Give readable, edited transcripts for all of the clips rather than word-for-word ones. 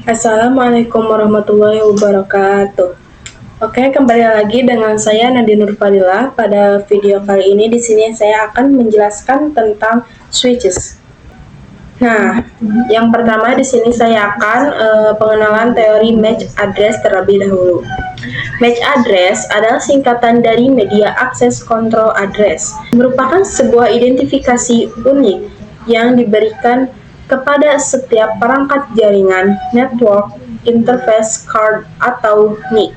Assalamualaikum warahmatullahi wabarakatuh. Oke, kembali lagi dengan saya Nadine Nurfadila. Pada video kali ini di sini saya akan menjelaskan tentang switches. Nah, yang pertama di sini saya akan pengenalan teori MAC address terlebih dahulu. MAC address adalah singkatan dari Media Access Control Address, merupakan sebuah identifikasi unik yang diberikan kepada setiap perangkat jaringan Network Interface Card atau NIC.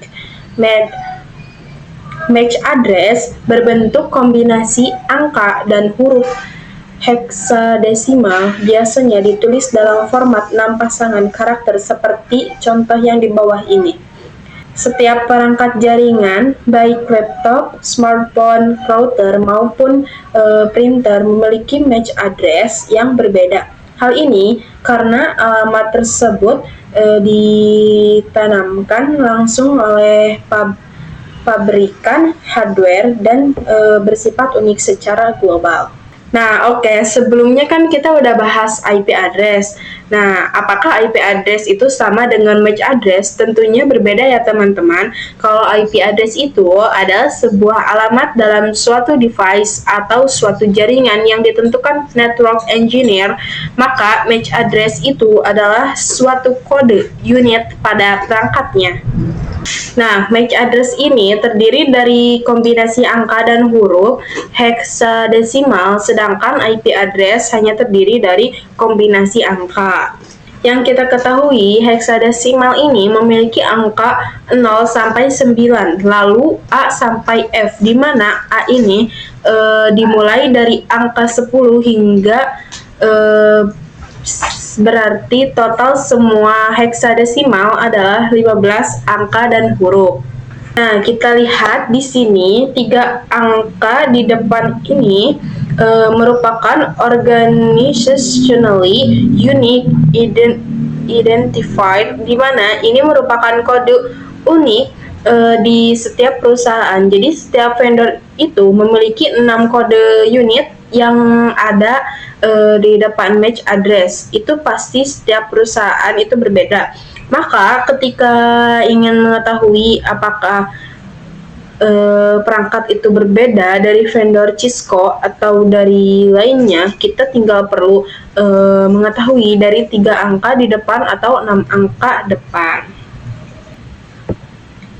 MAC address berbentuk kombinasi angka dan huruf heksadesimal, biasanya ditulis dalam format 6 pasangan karakter seperti contoh yang di bawah ini. Setiap perangkat jaringan, baik laptop, smartphone, router, maupun printer memiliki MAC address yang berbeda. Hal ini karena alamat tersebut ditanamkan langsung oleh pabrikan hardware dan bersifat unik secara global. Nah, oke, sebelumnya kan kita udah bahas IP address. Nah, apakah IP address itu sama dengan MAC address? Tentunya berbeda ya teman-teman. Kalau IP address itu adalah sebuah alamat dalam suatu device atau suatu jaringan yang ditentukan network engineer, maka MAC address itu adalah suatu kode unit pada perangkatnya. Nah, MAC address ini terdiri dari kombinasi angka dan huruf heksadesimal, sedangkan IP address hanya terdiri dari kombinasi angka. Yang kita ketahui, heksadesimal ini memiliki angka 0 sampai 9, lalu A sampai F, di mana A ini dimulai dari angka 10 hingga berarti total semua heksadesimal adalah 15 angka dan huruf. Nah, kita lihat di sini 3 angka di depan ini merupakan organizationally unique identified, di mana ini merupakan kode unik di setiap perusahaan. Jadi setiap vendor itu memiliki 6 kode unit yang ada di depan MAC address. Itu pasti setiap perusahaan itu berbeda. Maka ketika ingin mengetahui apakah perangkat itu berbeda dari vendor Cisco atau dari lainnya, kita tinggal perlu mengetahui dari 3 angka di depan atau 6 angka depan.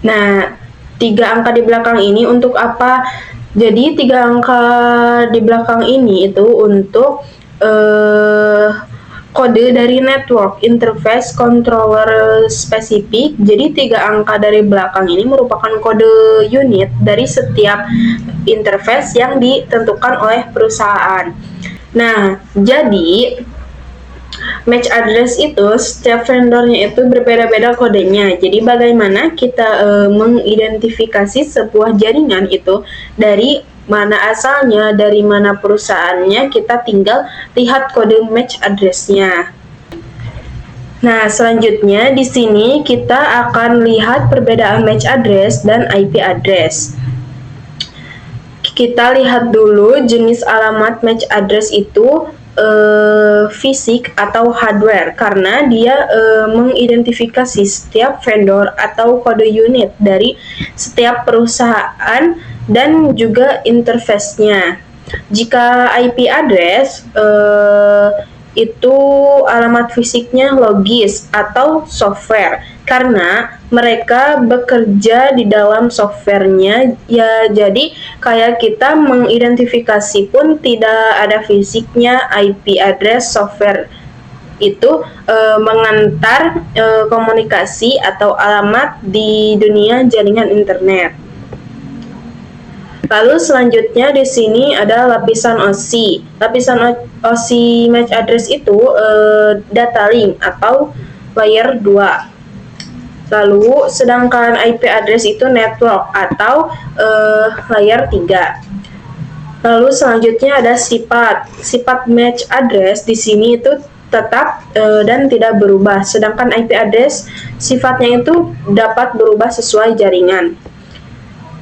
Nah, 3 angka di belakang ini untuk apa? Jadi 3 angka di belakang ini itu untuk kode dari network interface controller spesifik. Jadi 3 angka dari belakang ini merupakan kode unit dari setiap interface yang ditentukan oleh perusahaan. Nah, jadi MAC address itu setiap vendornya itu berbeda-beda kodenya. Jadi bagaimana kita mengidentifikasi sebuah jaringan itu dari mana asalnya, dari mana perusahaannya, kita tinggal lihat kode MAC address-nya. Nah, selanjutnya di sini kita akan lihat perbedaan MAC address dan IP address. Kita lihat dulu jenis alamat MAC address itu fisik atau hardware, karena dia mengidentifikasi setiap vendor atau kode unit dari setiap perusahaan dan juga interface-nya. Jika IP address itu alamat fisiknya logis atau software, karena mereka bekerja di dalam softwarenya ya, jadi kayak kita mengidentifikasi pun tidak ada fisiknya. IP address software itu mengantar komunikasi atau alamat di dunia jaringan internet. Lalu selanjutnya di sini ada lapisan OSI. Lapisan OSI MAC address itu data link atau layer 2. Lalu sedangkan IP address itu network atau layer 3. Lalu selanjutnya ada sifat. Sifat MAC address di sini itu tetap dan tidak berubah. Sedangkan IP address sifatnya itu dapat berubah sesuai jaringan.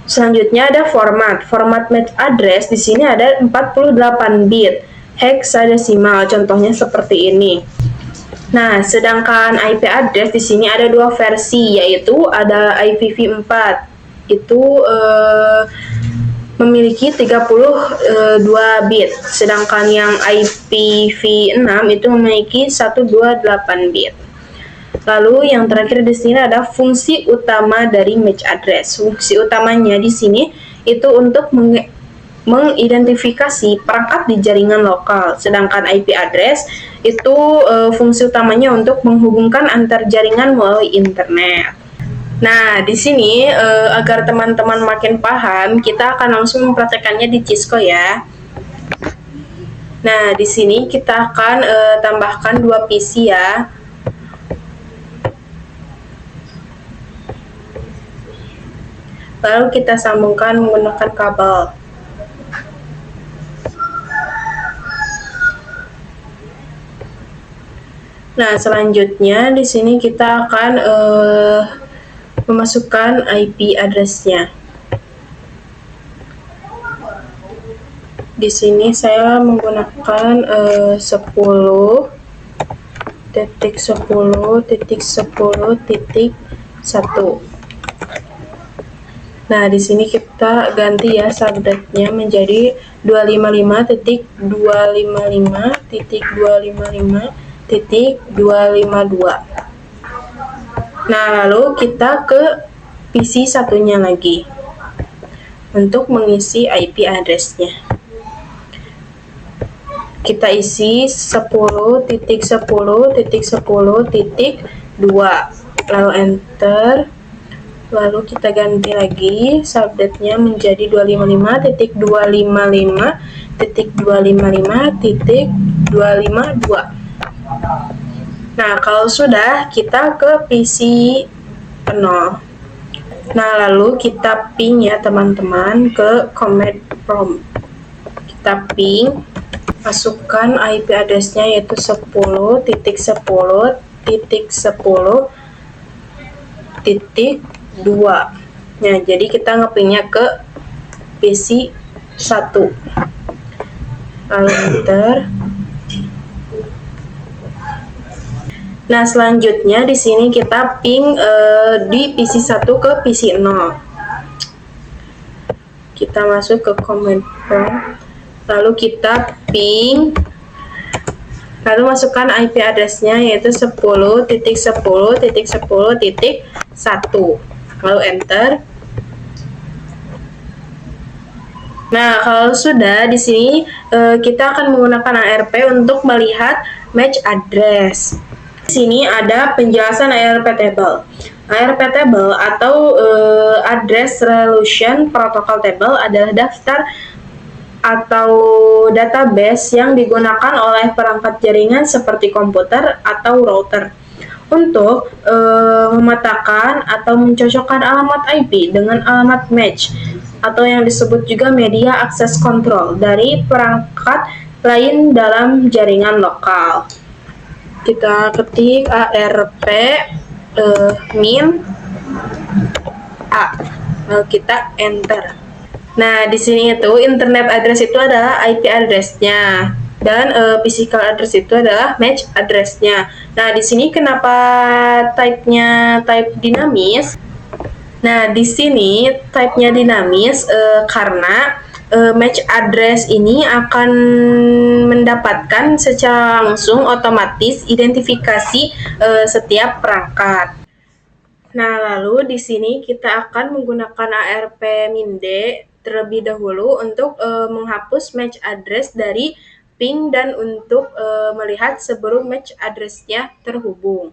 Selanjutnya ada format. Format MAC address di sini ada 48 bit heksadesimal. Contohnya seperti ini. Nah, sedangkan IP address di sini ada dua versi, yaitu ada IPv4 itu memiliki 32 bit, sedangkan yang IPv6 itu memiliki 128 bit. Lalu yang terakhir di sini ada fungsi utama dari match address. Fungsi utamanya di sini itu untuk mengidentifikasi perangkat di jaringan lokal, sedangkan IP address itu fungsi utamanya untuk menghubungkan antar jaringan melalui internet. Nah, di sini agar teman-teman makin paham, kita akan langsung mempraktekannya di Cisco ya. Nah, di sini kita akan tambahkan 2 PC ya. Lalu kita sambungkan menggunakan kabel. Nah, selanjutnya di sini kita akan memasukkan IP address-nya. Di sini saya menggunakan 10.10.10.1. Nah, di sini kita ganti ya subnetnya menjadi 255.255.255.252. Nah, lalu kita ke PC satunya lagi untuk mengisi IP address-nya. Kita isi 10.10.10.2, lalu enter. Lalu kita ganti lagi subnetnya menjadi 255.255.255.252. Nah, kalau sudah, kita ke PC 0. Nah, lalu kita ping ya teman-teman ke command prompt. Kita ping, masukkan IP address-nya yaitu 10.10.10.2. Nah, jadi kita ngepingnya ke PC 1. Lalu enter. Nah, selanjutnya di sini kita ping di PC 1 ke PC 0. Kita masuk ke command prompt, lalu kita ping, lalu masukkan IP address-nya yaitu 10.10.10.1, lalu enter. Nah, kalau sudah di sini kita akan menggunakan ARP untuk melihat match address. Di sini ada penjelasan ARP table. ARP table atau Address Resolution Protocol Table adalah daftar atau database yang digunakan oleh perangkat jaringan seperti komputer atau router untuk memetakan atau mencocokkan alamat IP dengan alamat match atau yang disebut juga media access control dari perangkat lain dalam jaringan lokal. Kita ketik ARP min A, lalu kita enter. Nah, di sini itu internet address itu adalah IP address-nya dan physical address itu adalah match address-nya. Nah, di sini kenapa type-nya type dinamis? Nah, di sini type-nya dinamis karena match address ini akan mendapatkan secara langsung otomatis identifikasi setiap perangkat. Nah, lalu di sini kita akan menggunakan ARP-D terlebih dahulu untuk menghapus match address dari ping dan untuk melihat sebelum match address-nya terhubung.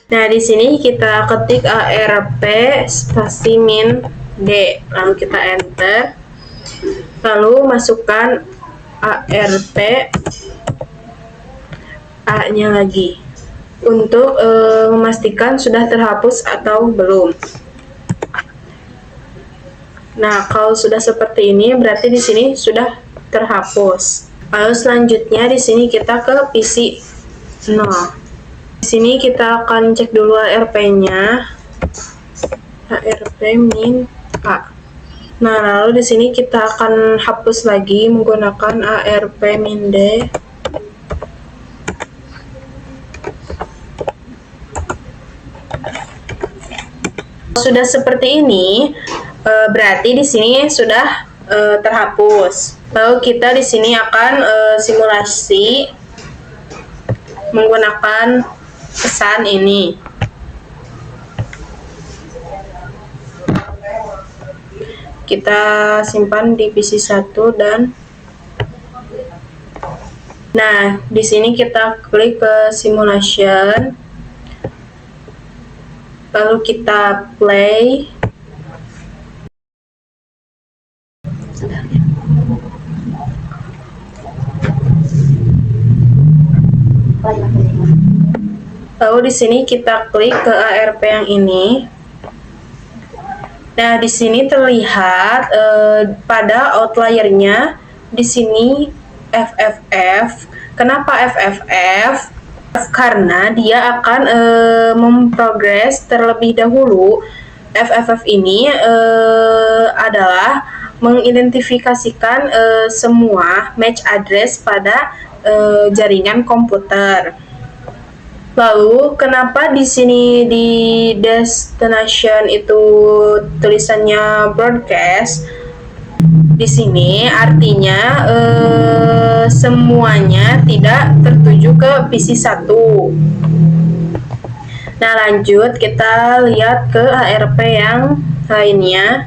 Nah, di sini kita ketik ARP spasi min D, lalu kita enter. Lalu masukkan ARP A-nya lagi untuk memastikan sudah terhapus atau belum. Nah, kalau sudah seperti ini berarti di sini sudah terhapus. Lalu selanjutnya di sini kita ke PC 0. Di sini kita akan cek dulu ARP-nya. ARP min A. Nah, lalu di sini kita akan hapus lagi menggunakan ARP min D. Sudah seperti ini, berarti di sini sudah terhapus. Lalu kita di sini akan simulasi menggunakan pesan ini. Kita simpan di PC 1 dan nah, di sini kita klik ke simulation. Lalu kita play. Lalu di sini kita klik ke ARP yang ini. Nah, di sini terlihat pada outliernya di sini FFF. Kenapa FFF? Karena dia akan memprogres terlebih dahulu. FFF ini adalah mengidentifikasikan semua match address pada jaringan komputer. Lalu, kenapa di sini di destination itu tulisannya broadcast? Di sini artinya semuanya tidak tertuju ke PC 1. Nah, lanjut kita lihat ke ARP yang lainnya.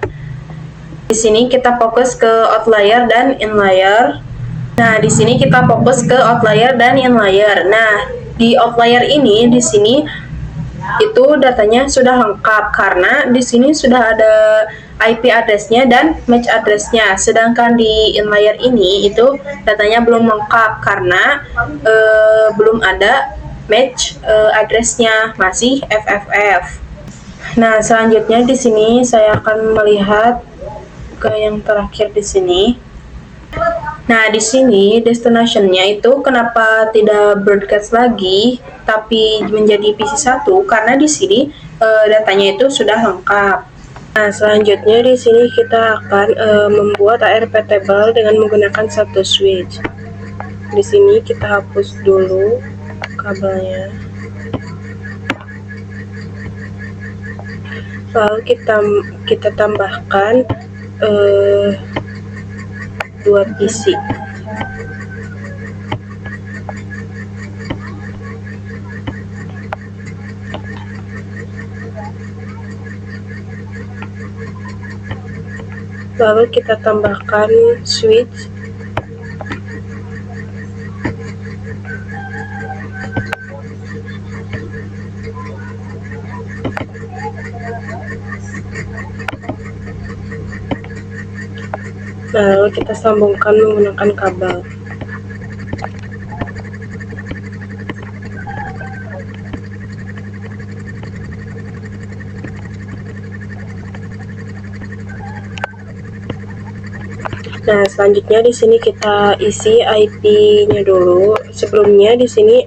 Di sini kita fokus ke outlier dan inlier. Nah, di sini kita fokus ke outlier dan inlier. Nah, di outlier ini di sini itu datanya sudah lengkap karena di sini sudah ada IP address-nya dan match address-nya. Sedangkan di inlier ini itu datanya belum lengkap karena belum ada match address-nya, masih FFF. Nah, selanjutnya di sini saya akan melihat ke yang terakhir di sini. Nah, di sini destination-nya itu kenapa tidak broadcast lagi tapi menjadi PC 1? Karena di sini datanya itu sudah lengkap. Nah, selanjutnya di sini kita akan membuat ARP table dengan menggunakan satu switch. Di sini kita hapus dulu kabelnya. Lalu kita tambahkan 2 PC. Lalu kita tambahkan switch. Lalu kita sambungkan menggunakan kabel. Nah, selanjutnya di sini kita isi IP-nya dulu. Sebelumnya di sini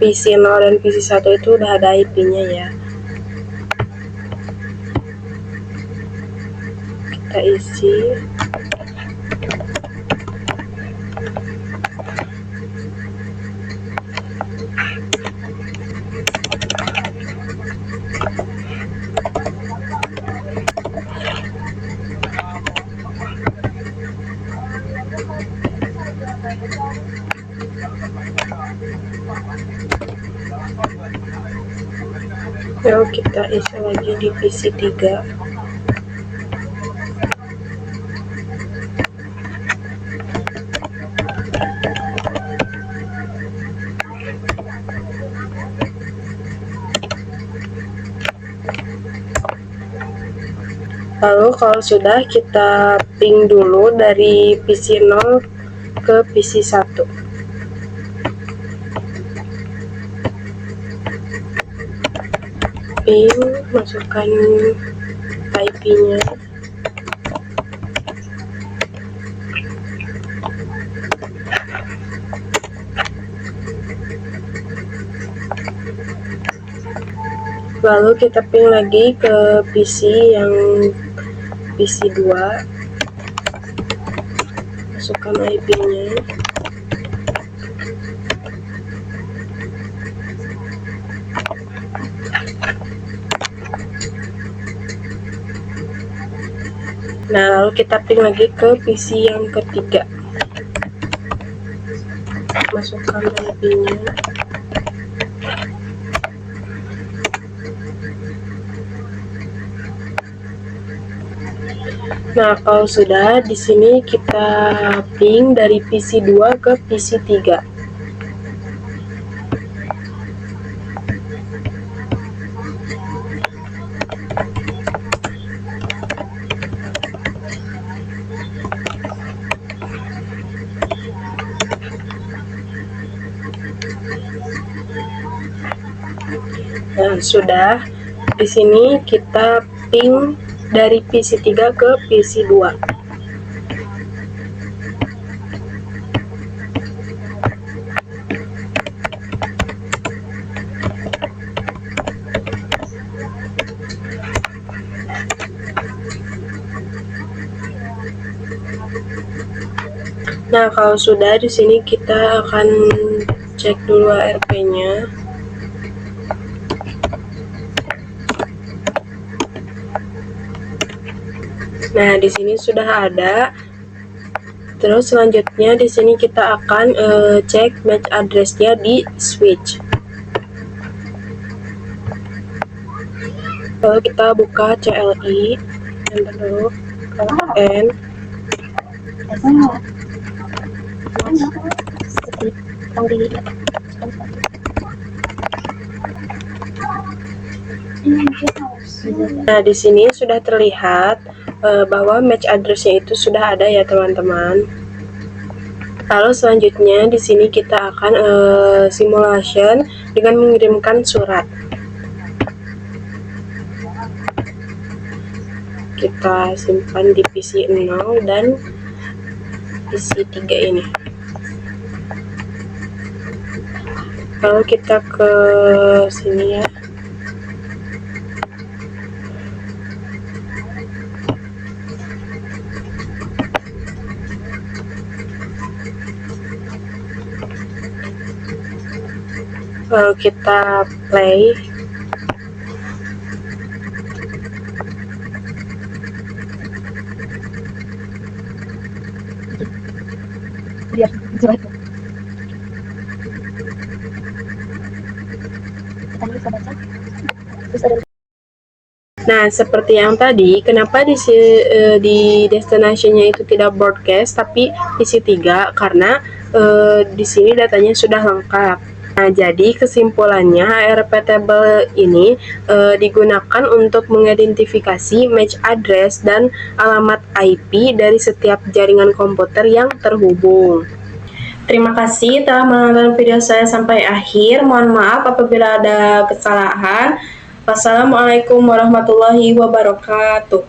PC 0 dan PC 1 itu udah ada IP-nya ya. Kita isi. Lalu kita isi lagi di PC 3. Lalu kalau sudah, kita ping dulu dari PC 0 ke PC 1. Ping, masukkan IP-nya. Lalu kita ping lagi ke PC yang PC 2, masukkan IP-nya. Nah, lalu kita ping lagi ke PC yang ketiga. Masukkan IP-nya. Nah, kalau sudah, di sini kita ping dari PC 2 ke PC 3. Nah, sudah. Di sini kita ping dari PC 3 ke PC 2. Nah, kalau sudah, di sini kita akan cek dulu ARP-nya. Nah, di sini sudah ada. Terus selanjutnya di sini kita akan cek MAC address-nya di switch. Lalu kita buka CLI, enter dulu, N. Nah, di sini sudah terlihat bahwa match address-nya itu sudah ada ya, teman-teman. Lalu selanjutnya di sini kita akan simulation dengan mengirimkan surat. Kita simpan di PC 0 dan PC 3 ini. Lalu kita ke sini ya. Lalu kita play. Biar jelas. Kita bisa baca. Terus ada. Nah, seperti yang tadi, kenapa di destination-nya itu tidak broadcast tapi PC 3? Karena di sini datanya sudah lengkap. Nah, jadi kesimpulannya ARP table ini digunakan untuk mengidentifikasi match address dan alamat IP dari setiap jaringan komputer yang terhubung. Terima kasih telah menonton video saya sampai akhir. Mohon maaf apabila ada kesalahan. Wassalamualaikum warahmatullahi wabarakatuh.